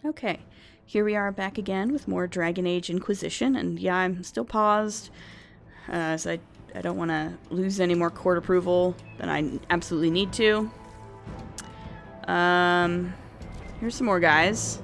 Okay, here we are back again with more Dragon Age Inquisition, and yeah, I'm still paused, as I don't want to lose any more court approval than I absolutely need to. Here's some more guys.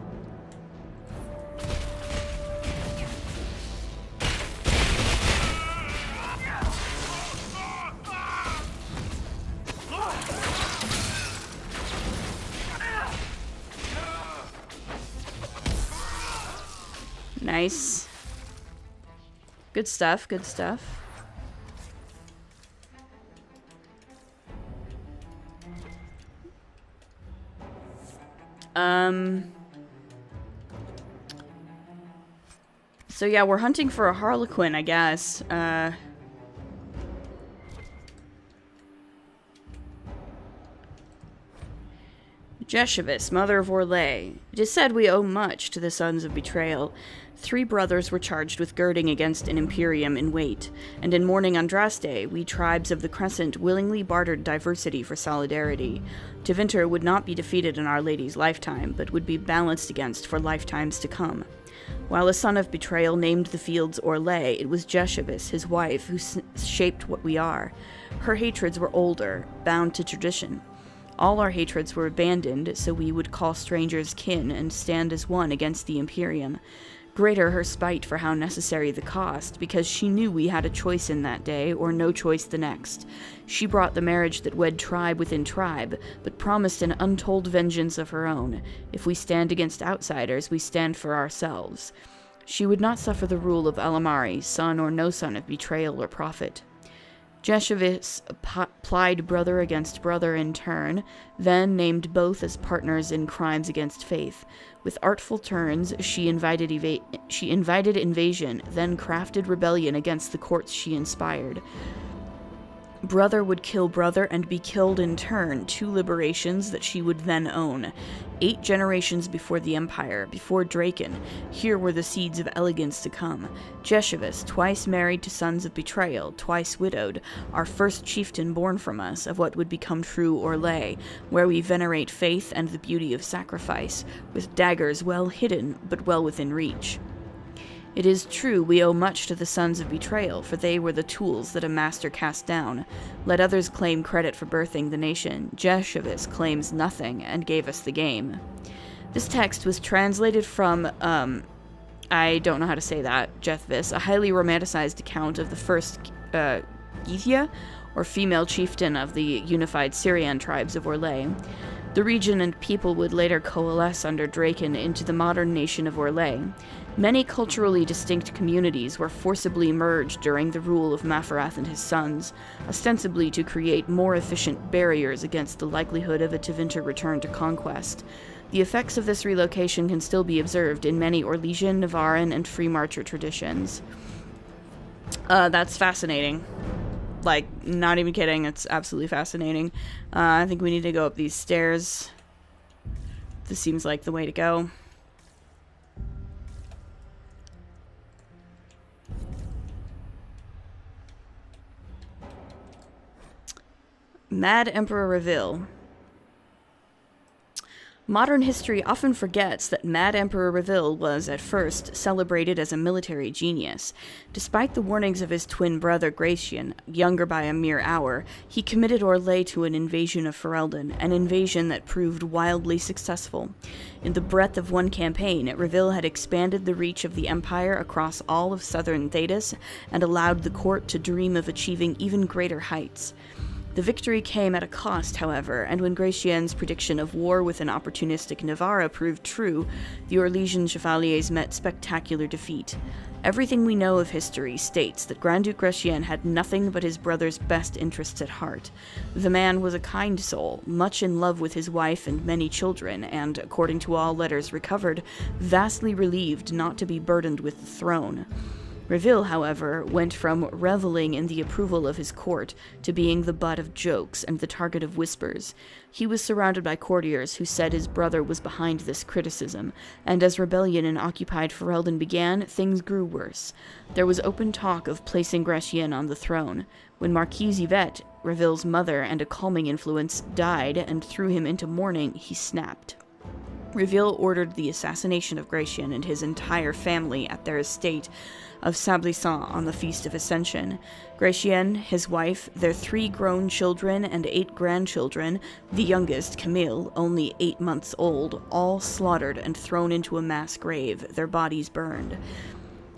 Nice. Good stuff, good stuff. So yeah, we're hunting for a Harlequin, I guess. Duchess, mother of Orlais. It is said we owe much to the Sons of Betrayal. 3 brothers were charged with girding against an Imperium in wait, and in mourning Andraste, we tribes of the Crescent willingly bartered diversity for solidarity. Tevinter would not be defeated in Our Lady's lifetime, but would be balanced against for lifetimes to come. While a son of betrayal named the fields Orlais, it was Duchess, his wife, who shaped what we are. Her hatreds were older, bound to tradition. All our hatreds were abandoned, so we would call strangers kin and stand as one against the Imperium. Greater her spite for how necessary the cost, because she knew we had a choice in that day, or no choice the next. She brought the marriage that wed tribe within tribe, but promised an untold vengeance of her own. If we stand against outsiders, we stand for ourselves. She would not suffer the rule of Alamari, son or no son of betrayal or profit. Duchess plied brother against brother in turn, then named both as partners in crimes against faith. With artful turns, she invited invasion, then crafted rebellion against the courts she inspired. Brother would kill brother and be killed in turn, 2 liberations that she would then own. 8 generations before the Empire, before Draken, here were the seeds of elegance to come. Duchess, twice married to sons of betrayal, twice widowed, our first chieftain born from us, of what would become true Orlais, where we venerate faith and the beauty of sacrifice, with daggers well hidden, but well within reach. It is true we owe much to the Sons of Betrayal, for they were the tools that a master cast down. Let others claim credit for birthing the nation. Duchess claims nothing and gave us the game. This text was translated from, I don't know how to say that, Jethvis, a highly romanticized account of the first Gythia, or female chieftain of the unified Syrian tribes of Orlais. The region and people would later coalesce under Draken into the modern nation of Orlais. Many culturally distinct communities were forcibly merged during the rule of Mafarath and his sons, ostensibly to create more efficient barriers against the likelihood of a Tevinter return to conquest. The effects of this relocation can still be observed in many Orlesian, Navaran, and Free Marcher traditions. That's fascinating. Like, not even kidding, it's absolutely fascinating. I think we need to go up these stairs. This seems like the way to go. Mad Emperor Reveal. Modern history often forgets that Mad Emperor Reveal was, at first, celebrated as a military genius. Despite the warnings of his twin brother Gratian, younger by a mere hour, he committed Orlais to an invasion of Ferelden, an invasion that proved wildly successful. In the breadth of one campaign, Reveal had expanded the reach of the Empire across all of southern Thedas, and allowed the court to dream of achieving even greater heights. The victory came at a cost, however, and when Gratian's prediction of war with an opportunistic Navarra proved true, the Orlesian Chevaliers met spectacular defeat. Everything we know of history states that Grand Duke Gratian had nothing but his brother's best interests at heart. The man was a kind soul, much in love with his wife and many children, and, according to all letters recovered, vastly relieved not to be burdened with the throne. Reveal, however, went from reveling in the approval of his court to being the butt of jokes and the target of whispers. He was surrounded by courtiers who said his brother was behind this criticism, and as rebellion in occupied Ferelden began, things grew worse. There was open talk of placing Gratian on the throne. When Marquise Yvette, Reveal's mother and a calming influence, died and threw him into mourning, he snapped. Reveal ordered the assassination of Gratian and his entire family at their estate of Sablisson on the Feast of Ascension. Gratian, his wife, their 3 grown children and 8 grandchildren, the youngest, Camille, only 8 months old, all slaughtered and thrown into a mass grave, their bodies burned.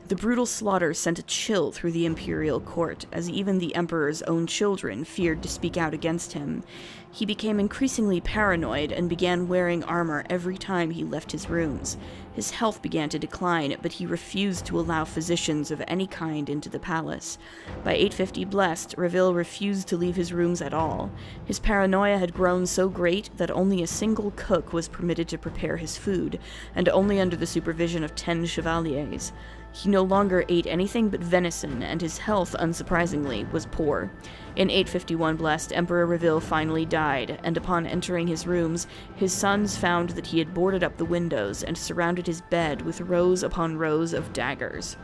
The brutal slaughter sent a chill through the imperial court, as even the emperor's own children feared to speak out against him. He became increasingly paranoid and began wearing armor every time he left his rooms. His health began to decline, but he refused to allow physicians of any kind into the palace. By 850 Blessed, Reveal refused to leave his rooms at all. His paranoia had grown so great that only a single cook was permitted to prepare his food, and only under the supervision of 10 chevaliers. He no longer ate anything but venison, and his health, unsurprisingly, was poor. In 851 Blessed, Emperor Reveal finally died, and upon entering his rooms, his sons found that he had boarded up the windows and surrounded his bed with rows upon rows of daggers.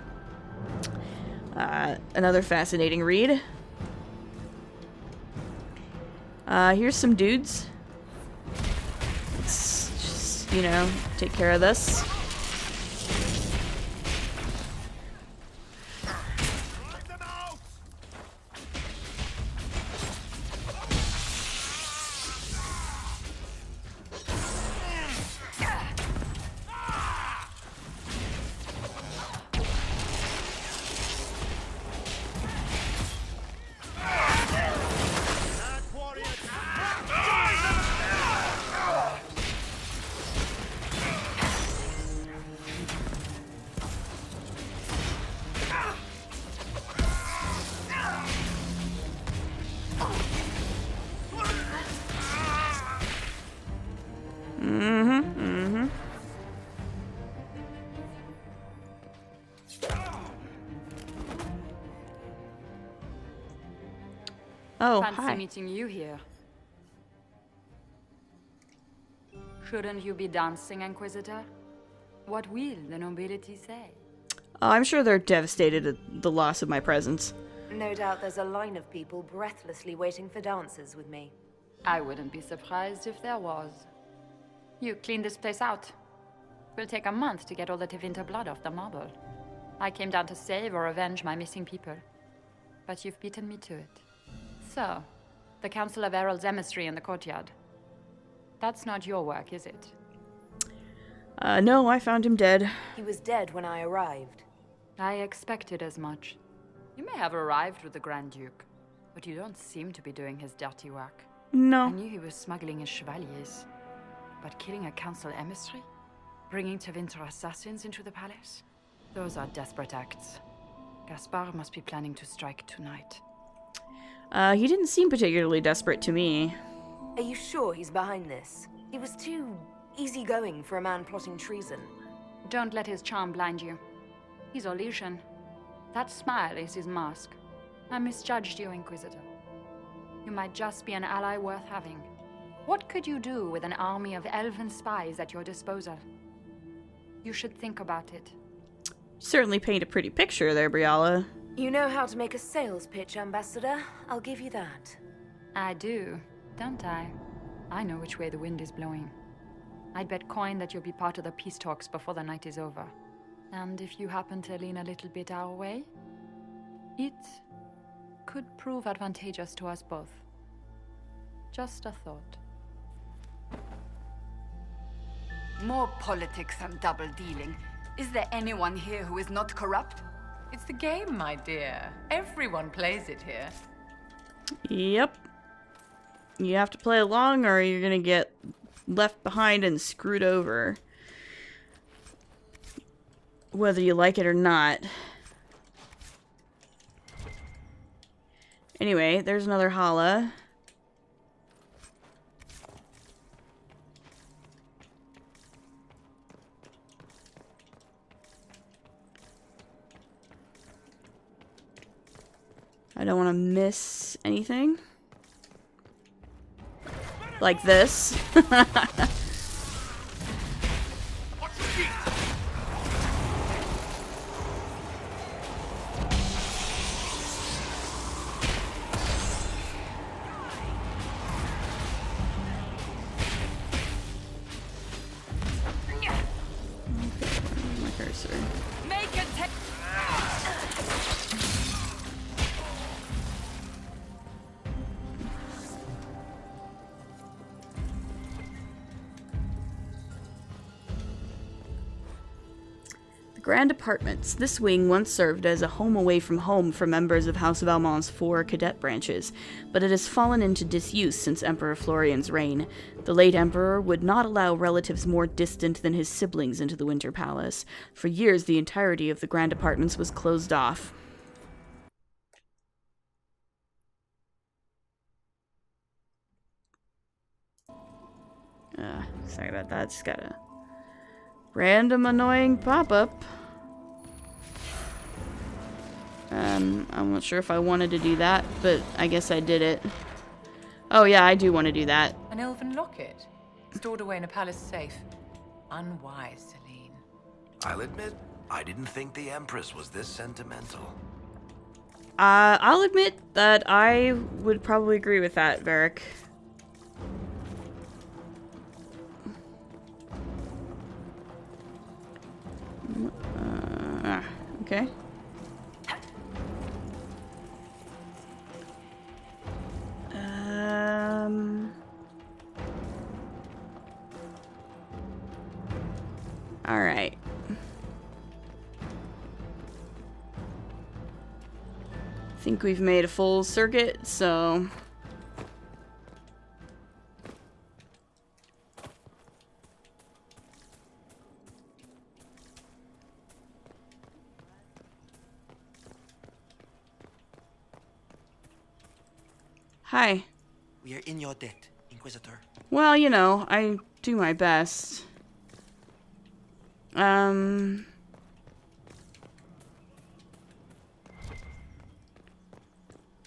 Another fascinating read. Here's some dudes. Let's just, take care of this. Oh, Fancy hi. meeting you here. Shouldn't you be dancing, Inquisitor? What will the nobility say? I'm sure they're devastated at the loss of my presence. No doubt there's a line of people breathlessly waiting for dances with me. I wouldn't be surprised if there was. You clean this place out. Will take a month to get all the Tevinter blood off the marble. I came down to save or avenge my missing people. But you've beaten me to it. So, the Council of Herald's emissary in the courtyard. That's not your work, is it? No, I found him dead. He was dead when I arrived. I expected as much. You may have arrived with the Grand Duke, but you don't seem to be doing his dirty work. I No. knew he was smuggling his chevaliers. But killing a council emissary? Bringing Tevinter assassins into the palace? Those are desperate acts. Gaspard must be planning to strike tonight. He didn't seem particularly desperate to me. Are you sure he's behind this? He was too easygoing for a man plotting treason. Don't let his charm blind you. He's Orlesian. That smile is his mask. I misjudged you, Inquisitor. You might just be an ally worth having. What could you do with an army of elven spies at your disposal? You should think about it. Certainly paint a pretty picture there, Briala. You know how to make a sales pitch, Ambassador. I'll give you that. I do, don't I? I know which way the wind is blowing. I'd bet coin that you'll be part of the peace talks before the night is over. And if you happen to lean a little bit our way, it could prove advantageous to us both. Just a thought. More politics and double-dealing. Is there anyone here who is not corrupt? It's the game, my dear. Everyone plays it here. Yep. You have to play along or you're gonna get left behind and screwed over. Whether you like it or not. Anyway, there's another Hala. I don't want to miss anything. Like this. cursor. Make it take. Grand Apartments. This wing once served as a home away from home for members of House of Almon's 4 cadet branches, but it has fallen into disuse since Emperor Florian's reign. The late emperor would not allow relatives more distant than his siblings into the Winter Palace. For years, the entirety of the Grand Apartments was closed off. Sorry about that, just got a random annoying pop-up. I'm not sure if I wanted to do that, but I guess I did it. Oh yeah, I do want to do that. An elven locket, stored away in a palace safe. Unwise, Celine. I'll admit, I didn't think the Empress was this sentimental. I'll admit that I would probably agree with that, Varric. Okay. All right. I think we've made a full circuit, so hi. We are in your debt, Inquisitor. Well, you know, I do my best.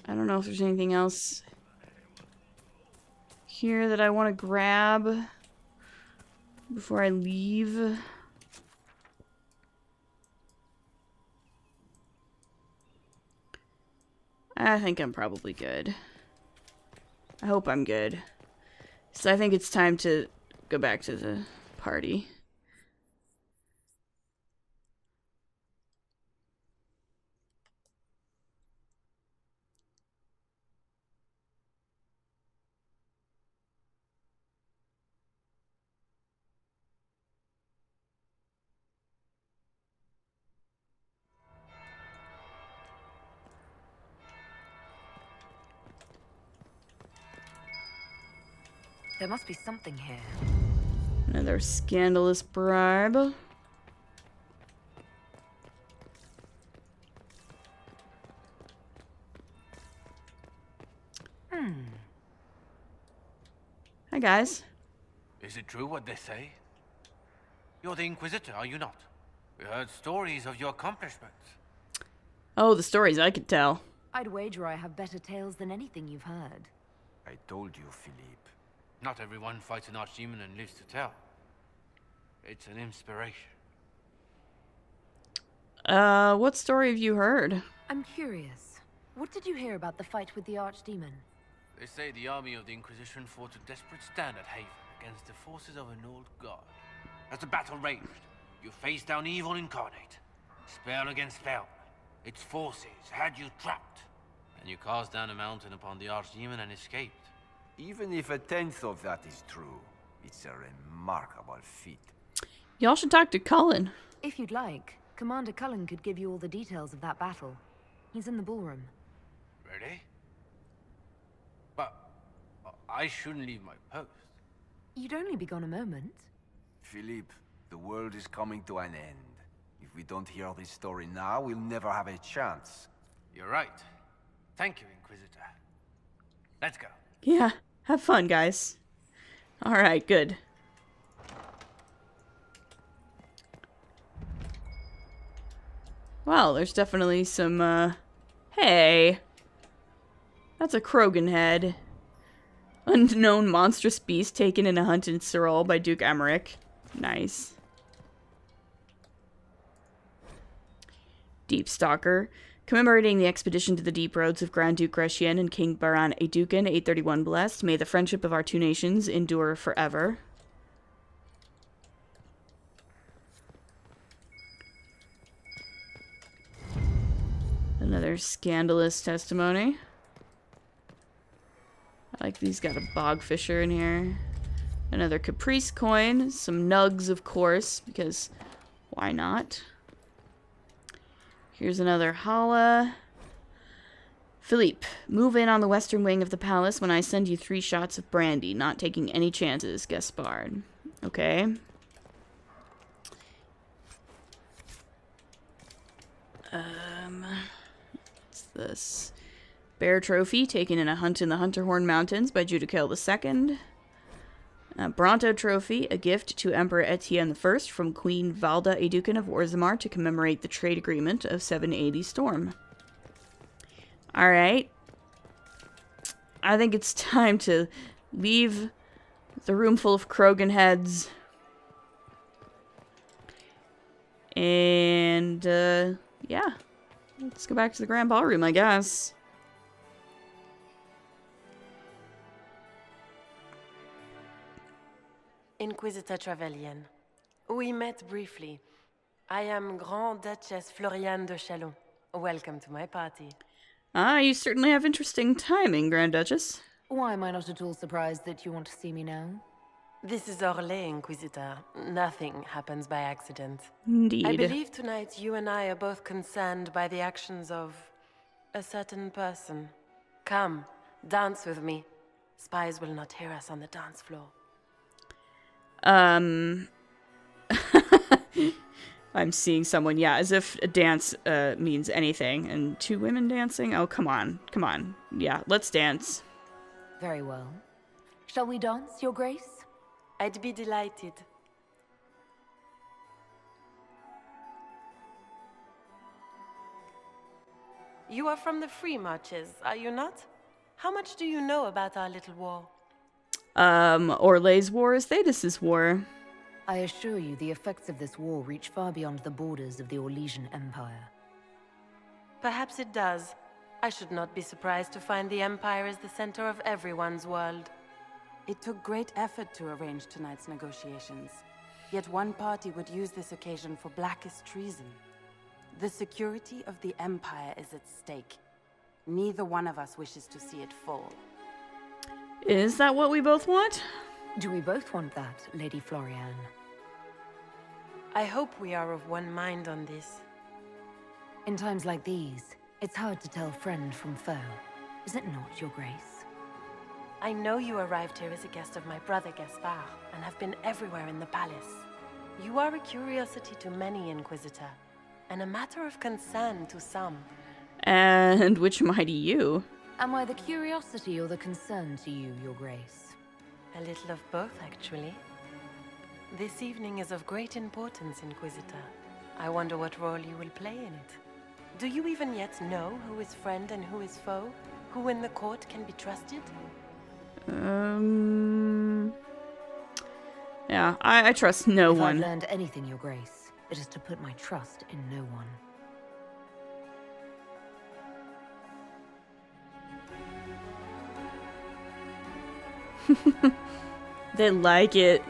I don't know if there's anything else here that I want to grab before I leave. I think I'm probably good. I hope I'm good. So I think it's time to go back to the party. There must be something here. Another scandalous bribe. Hi, guys. Is it true what they say? You're the Inquisitor, are you not? We heard stories of your accomplishments. Oh, the stories I could tell. I'd wager I have better tales than anything you've heard. I told you, Philippe. Not everyone fights an archdemon and lives to tell. It's an inspiration. What story have you heard? I'm curious. What did you hear about the fight with the Archdemon? They say the army of the Inquisition fought a desperate stand at Haven against the forces of an old god. As the battle raged, you faced down evil incarnate. Spell against spell. Its forces had you trapped. And you cast down a mountain upon the Archdemon and escaped. Even if a tenth of that is true, it's a remarkable feat. Y'all should talk to Cullen. If you'd like, Commander Cullen could give you all the details of that battle. He's in the ballroom. Really? But I shouldn't leave my post. You'd only be gone a moment. Philippe, the world is coming to an end. If we don't hear this story now, we'll never have a chance. You're right. Thank you, Inquisitor. Let's go. Yeah, have fun, guys. Alright, good. Well, there's definitely some, hey! That's a Krogan head. Unknown monstrous beast taken in a hunt in Cyril by Duke Emmerich. Nice. Deep Stalker. Commemorating the expedition to the deep roads of Grand Duke Gratian and King Baran Aeducan, 831 blessed. May the friendship of our two nations endure forever. Another scandalous testimony. I like these. Got a bogfisher in here. Another caprice coin. Some nugs, of course, because why not? Here's another holla. Philippe, move in on the western wing of the palace when I send you 3 shots of brandy. Not taking any chances, Gaspard. Okay. What's this? Bear trophy taken in a hunt in the Hunterhorn Mountains by Judicael II. Bronto trophy, a gift to Emperor Etienne I from Queen Valda Educan of Orzammar to commemorate the trade agreement of 780 Storm. Alright. I think it's time to leave the room full of Krogan heads. And, yeah. Let's go back to the Grand Ballroom, I guess. Inquisitor Trevelyan. We met briefly. I am Grand Duchess Floriane de Chalon. Welcome to my party. Ah, you certainly have interesting timing, Grand Duchess. Why am I not at all surprised that you want to see me now? This is Orlais, Inquisitor. Nothing happens by accident. Indeed. I believe tonight you and I are both concerned by the actions of a certain person. Come, dance with me. Spies will not hear us on the dance floor. I'm seeing someone, yeah, as if a dance means anything. And 2 women dancing? Oh, come on. Come on. Yeah, let's dance. Very well. Shall we dance, Your Grace? I'd be delighted. You are from the Free Marches, are you not? How much do you know about our little war? Orlais's war is Thetis' war. I assure you the effects of this war reach far beyond the borders of the Orlesian Empire. Perhaps it does. I should not be surprised to find the Empire is the center of everyone's world. It took great effort to arrange tonight's negotiations. Yet one party would use this occasion for blackest treason. The security of the Empire is at stake. Neither one of us wishes to see it fall. Is that what we both want? Do we both want that, Lady Floriane? I hope we are of one mind on this. In times like these, it's hard to tell friend from foe. Is it not, Your Grace? I know you arrived here as a guest of my brother Gaspard, and have been everywhere in the palace. You are a curiosity to many, Inquisitor, and a matter of concern to some. And which am I to you? Am I the curiosity or the concern to you, Your Grace? A little of both, actually. This evening is of great importance, Inquisitor. I wonder what role you will play in it. Do you even yet know who is friend and who is foe? Who in the court can be trusted? Yeah, I trust no If one. I've learned anything, Your Grace, it is to put my trust in no one. They like it.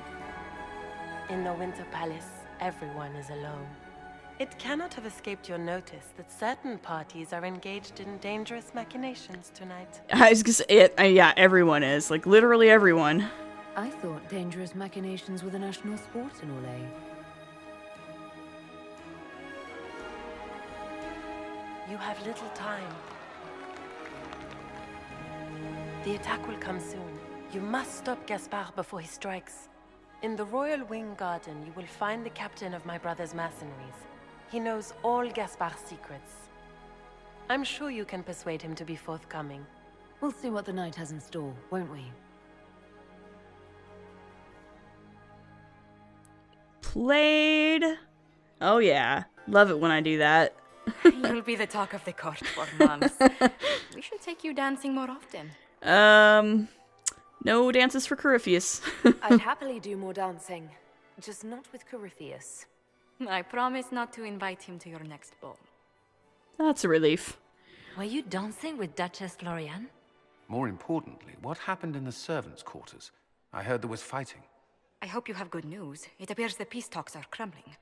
In the Winter Palace, everyone is alone. It cannot have escaped your notice that certain parties are engaged in dangerous machinations tonight. I was gonna say, yeah, everyone is. Like, literally everyone. I thought dangerous machinations were the national sport in Orlais. You have little time. The attack will come soon. You must stop Gaspard before he strikes. In the Royal Wing Garden, you will find the captain of my brother's mercenaries. He knows all Gaspard's secrets. I'm sure you can persuade him to be forthcoming. We'll see what the night has in store, won't we? Played. Oh yeah, love it when I do that. You'll be the talk of the court for months. We should take you dancing more often. No dances for Corypheus. I'd happily do more dancing, just not with Corypheus. I promise not to invite him to your next ball. That's a relief. Were you dancing with Duchess Floriane? More importantly, what happened in the servants' quarters? I heard there was fighting. I hope you have good news. It appears the peace talks are crumbling.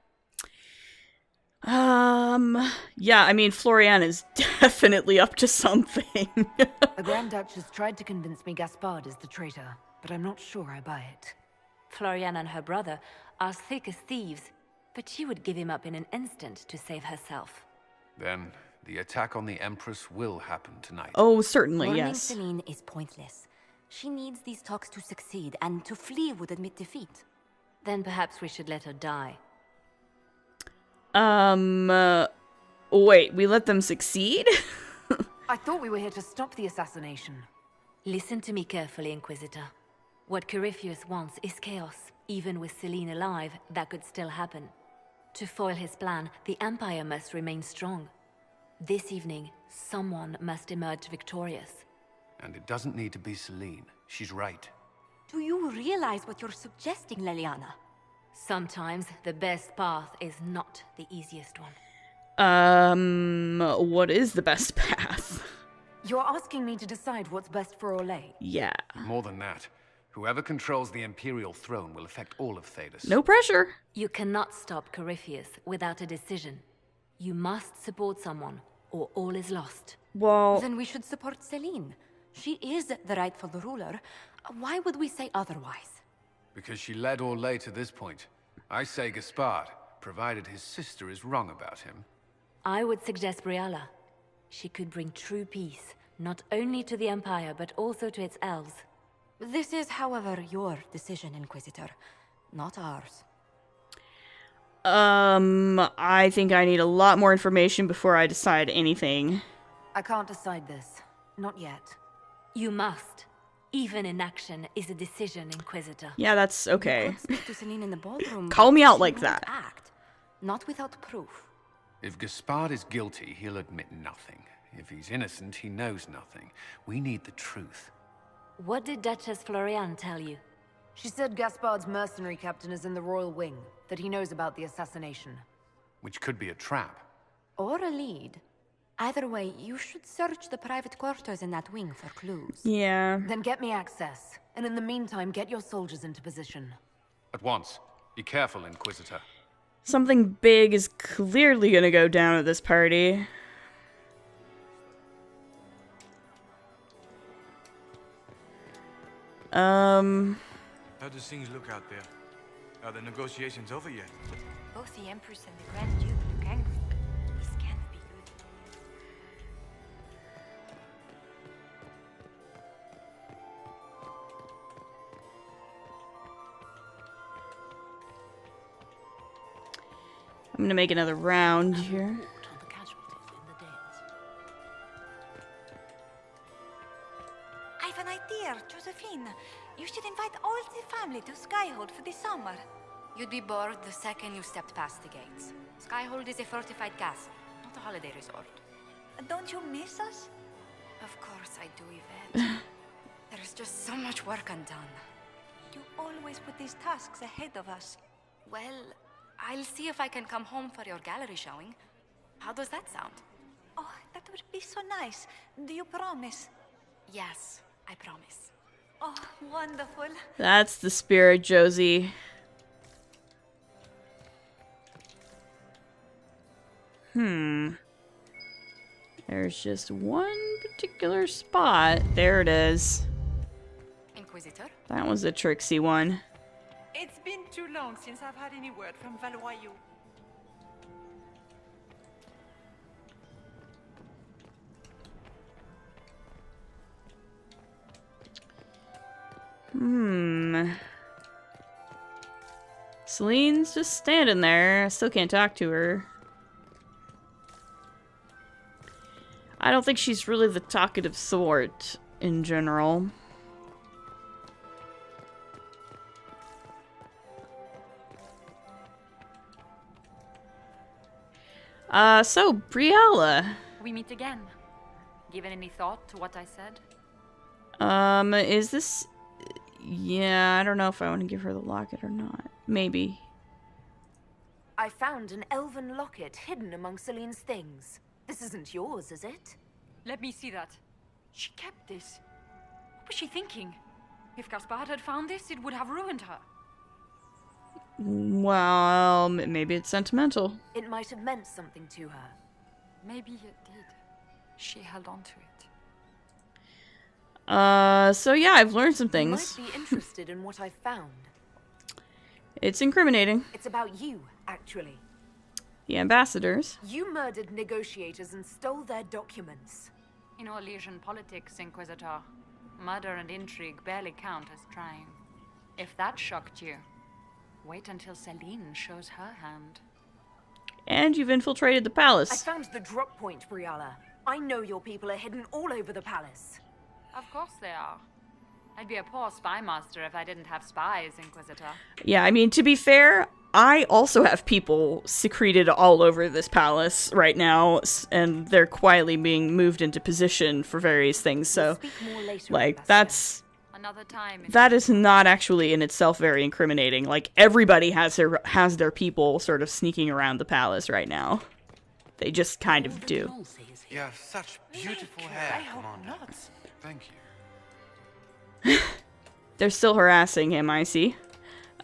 Yeah, I mean, Florian is definitely up to something. The Grand Duchess tried to convince me Gaspard is the traitor, but I'm not sure I buy it. Florian and her brother are thick as thieves, but she would give him up in an instant to save herself. Then, the attack on the Empress will happen tonight. Oh, certainly, Warning yes. Celine is pointless. She needs these talks to succeed, and to flee would admit defeat. Then perhaps we should let her die. Wait, we let them succeed? I thought we were here to stop the assassination. Listen to me carefully, Inquisitor. What Corypheus wants is chaos. Even with Celine alive, that could still happen. To foil his plan, the Empire must remain strong. This evening, someone must emerge victorious. And it doesn't need to be Celine. She's right. Do you realize what you're suggesting, Leliana? Sometimes the best path is not the easiest one. What is the best path? You're asking me to decide what's best for Orlais? Yeah. More than that, whoever controls the Imperial throne will affect all of Thedas. No pressure. You cannot stop Corypheus without a decision. You must support someone, or all is lost. Well... Then we should support Celine. She is the rightful ruler. Why would we say otherwise? Because she led Orlais to this point. I say Gaspard, provided his sister is wrong about him. I would suggest Brialla. She could bring true peace, not only to the Empire, but also to its elves. This is, however, your decision, Inquisitor, not ours. I think I need a lot more information before I decide anything. I can't decide this. Not yet. You must. Even inaction is a decision, Inquisitor. Yeah, that's okay. You could speak to Celine in the ballroom. Call me out She like won't that. Act, not without proof. If Gaspard is guilty, he'll admit nothing. If he's innocent, he knows nothing. We need the truth. What did Duchess Florian tell you? She said Gaspard's mercenary captain is in the Royal Wing, that he knows about the assassination. Which could be a trap. Or a lead. Either way, you should search the private quarters in that wing for clues. Yeah. Then get me access. And in the meantime, get your soldiers into position. At once. Be careful, Inquisitor. Something big is clearly gonna go down at this party. How do things look out there? Are the negotiations over yet? Both the Empress and the Grand Duke look angry. This can't be good. I'm gonna make another round here. I have an idea, Josephine. You should invite all the family to Skyhold for the summer. You'd be bored the second you stepped past the gates. Skyhold is a fortified castle, not a holiday resort. Don't you miss us? Of course I do, Yvette. There's just so much work undone. You always put these tasks ahead of us. Well, I'll see if I can come home for your gallery showing. How does that sound? Oh, that would be so nice. Do you promise? Yes, I promise. Oh, wonderful. That's the spirit, Josie. There's just one particular spot. There it is. Inquisitor? That was a tricksy one. It's been too long since I've had any word from Valois. Celine's just standing there. I still can't talk to her. I don't think she's really the talkative sort in general. So, Brialla. We meet again. Given any thought to what I said? Is this... Yeah, I don't know if I want to give her the locket or not. Maybe. I found an elven locket hidden among Celine's things. This isn't yours, is it? Let me see that. She kept this. What was she thinking? If Gaspard had found this, it would have ruined her. Well, maybe it's sentimental. It might have meant something to her. Maybe it did. She held on to it. So yeah, I've learned some things. You might be interested in what I've found. It's incriminating. It's about you, actually. The ambassadors. You murdered negotiators and stole their documents. In Orlesian politics, Inquisitor, murder and intrigue barely count as trying. If that shocked you, wait until Celine shows her hand. And you've infiltrated the palace. I found the drop point, Briala. I know your people are hidden all over the palace. Of course they are. I'd be a poor spy master if I didn't have spies, Inquisitor. Yeah, I mean, to be fair, I also have people secreted all over this palace right now, and they're quietly being moved into position for various things, so, like, that is not actually in itself very incriminating. Like, everybody has their people sort of sneaking around the palace right now. They just kind of do. You have such beautiful hair, Commander. Thank you. They're still harassing him, I see.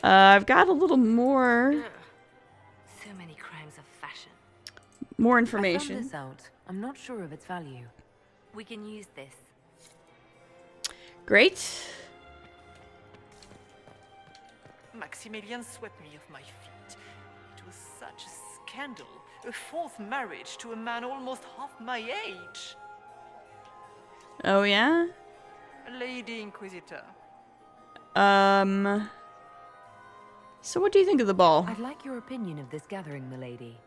I've got a little more... So many crimes of fashion. More I information. found this out. I'm not sure of its value. We can use this. Great. Maximilian swept me off my feet. It was such a scandal. A fourth marriage to a man almost half my age. Oh, yeah? Lady Inquisitor. So what do you think of the ball? I'd like your opinion of this gathering, milady.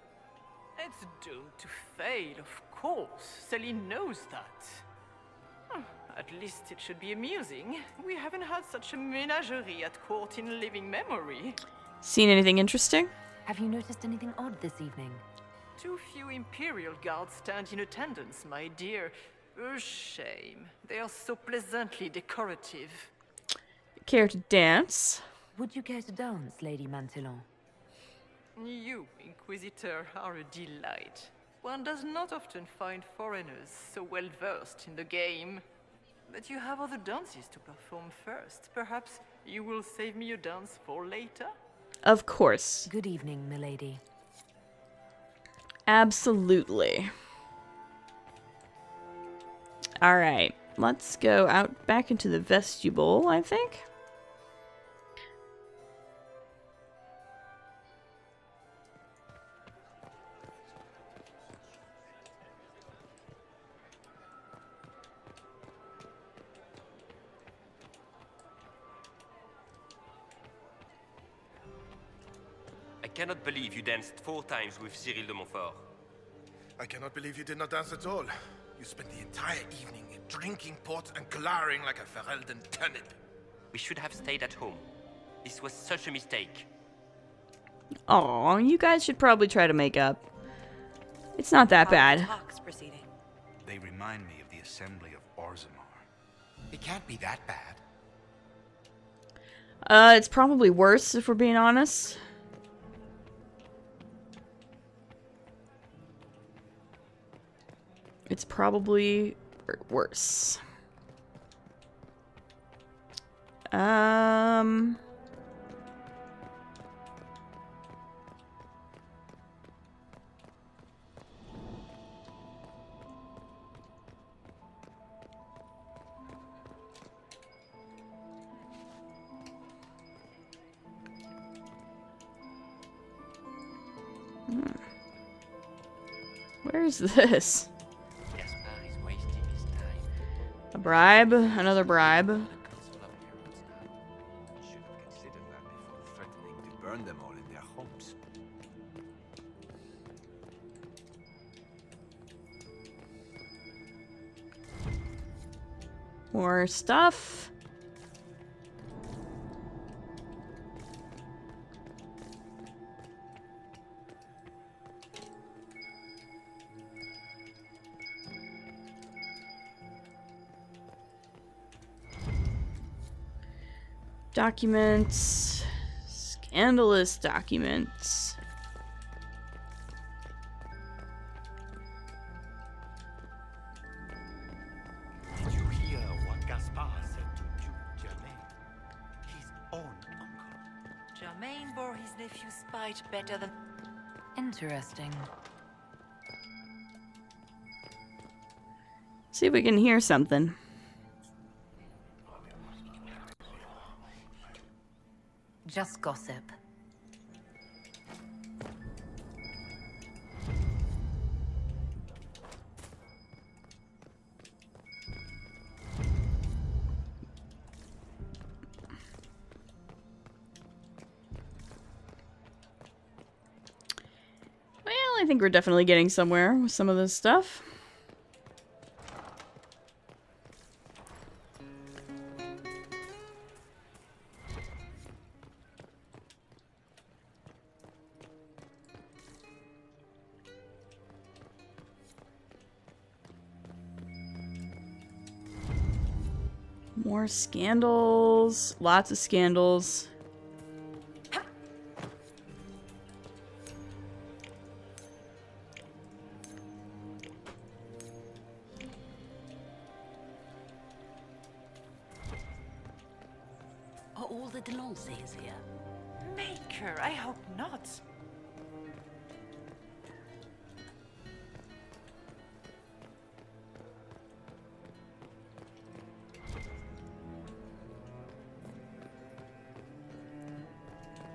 It's doomed to fail, of course. Celine knows that. At least it should be amusing. We haven't had such a menagerie at court in living memory. Seen anything interesting? Have you noticed anything odd this evening? Too few Imperial guards stand in attendance, my dear. A shame. They are so pleasantly decorative. Care to dance? Would you care to dance, Lady Mantillon? You, Inquisitor, are a delight. One does not often find foreigners so well versed in the game. But you have other dances to perform first. Perhaps you will save me a dance for later? Of course. Good evening, milady. Absolutely. Alright, let's go out back into the vestibule, I think. I cannot believe you danced 4 times with Cyril de Montfort. I cannot believe you did not dance at all. You spent the entire evening drinking port and glowering like a Ferelden turnip. We should have stayed at home. This was such a mistake. Aw, you guys should probably try to make up. It's not that bad. They remind me of the assembly of Orzammar. It can't be that bad. It's probably worse, if we're being honest. It's probably worse. Where's this? A bribe? Another bribe? Should have considered that before threatening to burn them all in their homes. More stuff. Documents. Scandalous documents. Did you hear what Gaspard said to Duke Germain? His own uncle. Germain bore his night better than... Interesting. See if we can hear something. Just gossip. Well, I think we're definitely getting somewhere with some of this stuff. More scandals. Lots of scandals. Are all the Delancers here? Maker, I hope not.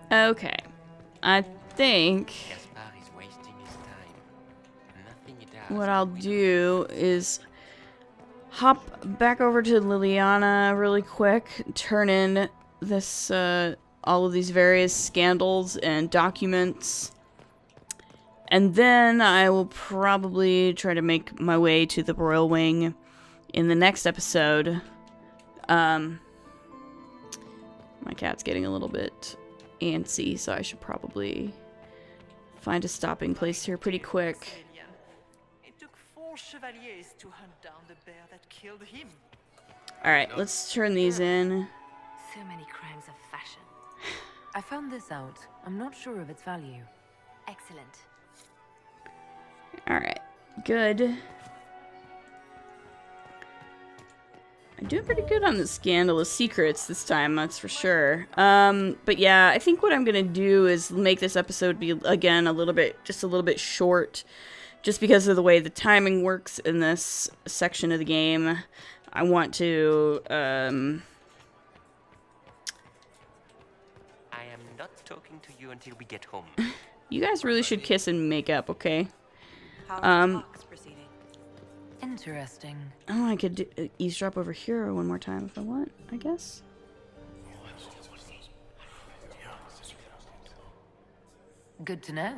Okay. I think Gaspar is wasting his time. Nothing he does. what I'll do is hop back over to Liliana really quick, turn in this all of these various scandals and documents, and then I will probably try to make my way to the Royal Wing in the next episode. My cat's getting a little bit antsy, so I should probably find a stopping place here pretty quick. It took 4 chevaliers to hunt down the bear that killed him. Alright, let's turn these in. So many crimes of fashion. I found this out. I'm not sure of its value. Excellent. Alright, good. I'm doing pretty good on the scandalous secrets this time, that's for sure. But yeah, I think what I'm gonna do is make this episode be, again, just a little bit short, just because of the way the timing works in this section of the game. I want to, I am not talking to you until we get home. You guys really should kiss and make up, okay? Interesting. Oh, I could eavesdrop over here one more time if I want, I guess. Good to know.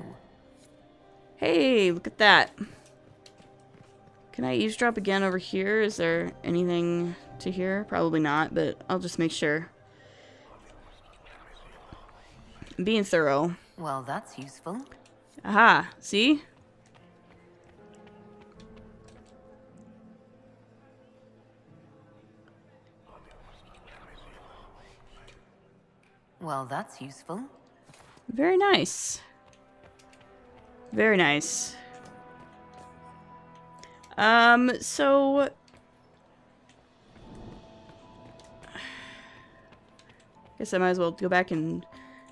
Hey, look at that. Can I eavesdrop again over here? Is there anything to hear? Probably not, but I'll just make sure. I'm being thorough. Well, that's useful. Aha, see? Well, that's useful. Very nice. Very nice. So guess I might as well go back and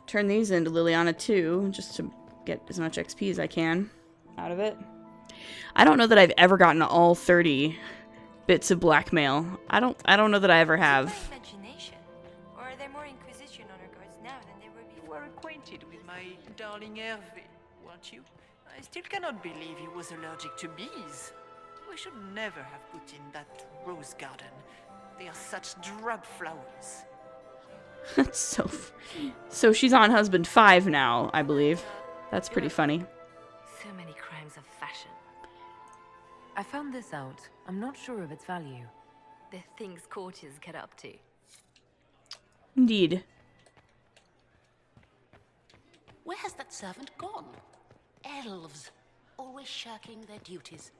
turn these into Liliana too, just to get as much XP as I can out of it. I don't know that I've ever gotten all 30 bits of blackmail. I don't know that I ever have. Imagination. Or are there more Inquisition honor guards now than there were before? You were acquainted with my darling Hervé, weren't you? I still cannot believe he was allergic to bees. We should never have put in that rose garden. They are such drab flowers. That's so she's on husband 5 now, I believe. That's pretty funny. So many crimes of fashion. I found this out. I'm not sure of its value. The things courtiers get up to. Indeed. Where has that servant gone? Elves, always shirking their duties.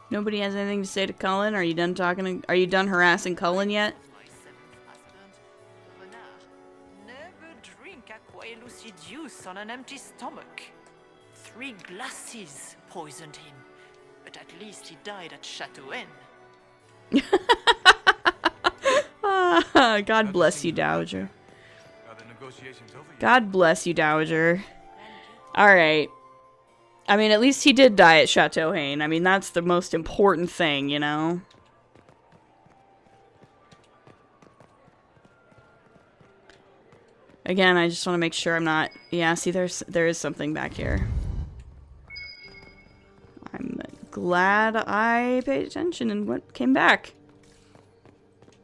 Nobody has anything to say to Cullen? Are you done talking? Are you done harassing Cullen yet? Never drink aqua lucid juice on an empty stomach. 3 glasses poisoned him, but at least he died at Chateau N. God bless you, Dowager. Are the negotiations over yet? God bless you, Dowager. Alright. I mean, at least he did die at Chateau Haine. I mean, that's the most important thing, you know? Again, I just want to make sure I'm not... Yeah, see, there is something back here. I'm glad I paid attention and what came back.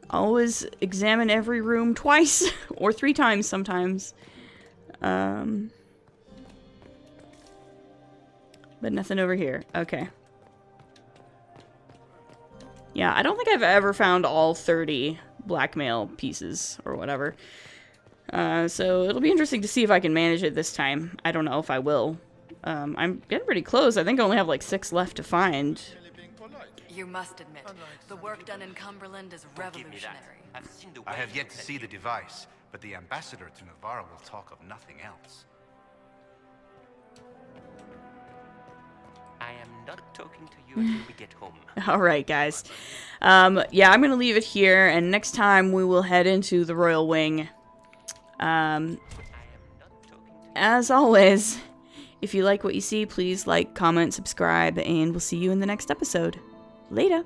Always examine every room twice, or 3 times sometimes. But nothing over here. Okay. Yeah, I don't think I've ever found all 30 blackmail pieces or whatever. So it'll be interesting to see if I can manage it this time. I don't know if I will. I'm getting pretty close. I think I only have like 6 left to find. You must admit, the work done in Cumberland is revolutionary. I have yet to see the device, but the ambassador to Navarre will talk of nothing else. I am not talking to you until we get home. Alright, guys. Yeah, I'm gonna leave it here, and next time we will head into the Royal Wing. As always, if you like what you see, please like, comment, subscribe, and we'll see you in the next episode. Later!